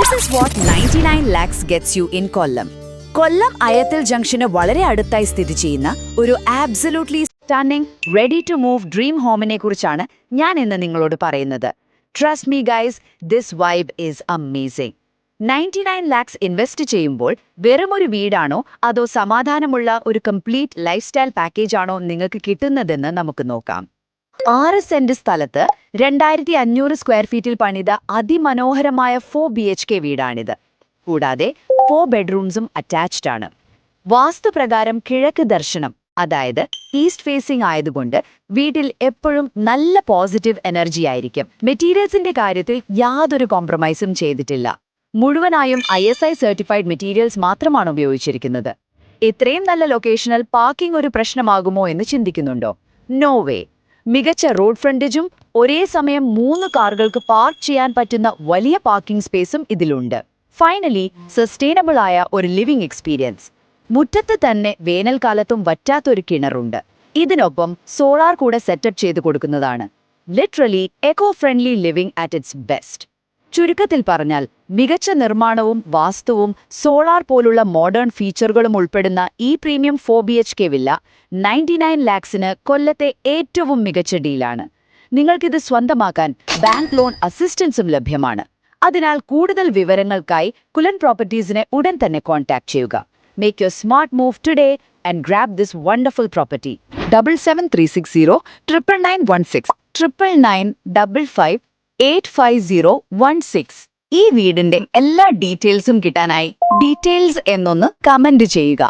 This is what 99 lakhs gets you in Kollam. Kollam Ayathil ജംഗ്ഷന് വളരെ അടുത്തായി സ്ഥിതി ചെയ്യുന്ന ഒരു absolutely stunning ready to move dream ഹോമിനെ കുറിച്ചാണ് ഞാൻ ഇന്ന് നിങ്ങളോട് പറയുന്നത്. Trust me guys, this vibe is amazing. 99 lakhs invest ചെയ്യുമ്പോൾ വെറും ഒരു വീടാണോ അതോ സമാധാനമുള്ള ഒരു കംപ്ലീറ്റ് ലൈഫ് സ്റ്റൈൽ പാക്കേജ് ആണോ നിങ്ങൾക്ക് കിട്ടുന്നതെന്ന് നമുക്ക് നോക്കാം. 6 സെന്റ് സ്ഥലത്ത് 2500 സ്ക്വയർ ഫീറ്റിൽ പണിത അതിമനോഹരമായ 4 BHK വീടാണിത്. കൂടാതെ 4 ബെഡ്റൂംസും അറ്റാച്ച്ഡ് ആണ്. വാസ്തുപ്രകാരം കിഴക്ക് ദർശനം, അതായത് ഈസ്റ്റ് ഫേസിംഗ് ആയതുകൊണ്ട് വീട്ടിൽ എപ്പോഴും നല്ല പോസിറ്റീവ് എനർജി ആയിരിക്കും. മെറ്റീരിയൽസിന്റെ കാര്യത്തിൽ യാതൊരു കോംപ്രമൈസും ചെയ്തിട്ടില്ല. മുഴുവനായും ISI സർട്ടിഫൈഡ് മെറ്റീരിയൽസ് മാത്രമാണ് ഉപയോഗിച്ചിരിക്കുന്നത്. ഇത്രയും നല്ല ലൊക്കേഷനിൽ പാർക്കിംഗ് ഒരു പ്രശ്നമാകുമോ എന്ന് ചിന്തിക്കുന്നുണ്ടോ? No way. മികച്ച റോഡ് ഫ്രണ്ടേജും ഒരേ സമയം 3 കാറുകൾക്ക് പാർക്ക് ചെയ്യാൻ പറ്റുന്ന വലിയ പാർക്കിംഗ് സ്പേസും ഇതിലുണ്ട്. ഫൈനലി, സസ്റ്റൈനബിൾ ആയ ഒരു ലിവിംഗ് എക്സ്പീരിയൻസ്. മുറ്റത്ത് തന്നെ വേനൽക്കാലത്തും വറ്റാത്തൊരു കിണറുണ്ട്. ഇതിനൊപ്പം സോളാർ കൂടെ സെറ്റപ്പ് ചെയ്ത് കൊടുക്കുന്നതാണ്. Literally eco friendly living at its best. ചുരുക്കത്തിൽ പറഞ്ഞാൽ, മികച്ച നിർമ്മാണവും വാസ്തുവും സോളാർ പോലുള്ള മോഡേൺ ഫീച്ചറുകളും ഉൾപ്പെടുന്ന ഈ പ്രീമിയം 4 BHK വില്ല 99 lakhsന് കൊല്ലത്തെ ഏറ്റവും മികച്ച ഡീലാണ്. നിങ്ങൾക്കിത് സ്വന്തമാക്കാൻ ബാങ്ക് ലോൺ അസിസ്റ്റൻസും ലഭ്യമാണ്. അതിനാൽ കൂടുതൽ വിവരങ്ങൾക്കായി കുലൻ പ്രോപ്പർട്ടീസിനെ ഉടൻ തന്നെ കോൺടാക്ട് ചെയ്യുക. Make your smart move today and grab this wonderful property. 77360 99916 99955 85016. ഈ വീടിന്റെ എല്ലാ ഡീറ്റെയിൽസും കിട്ടാനായി ഡീറ്റെയിൽസ് എന്നൊന്ന് കമന്റ് ചെയ്യുക.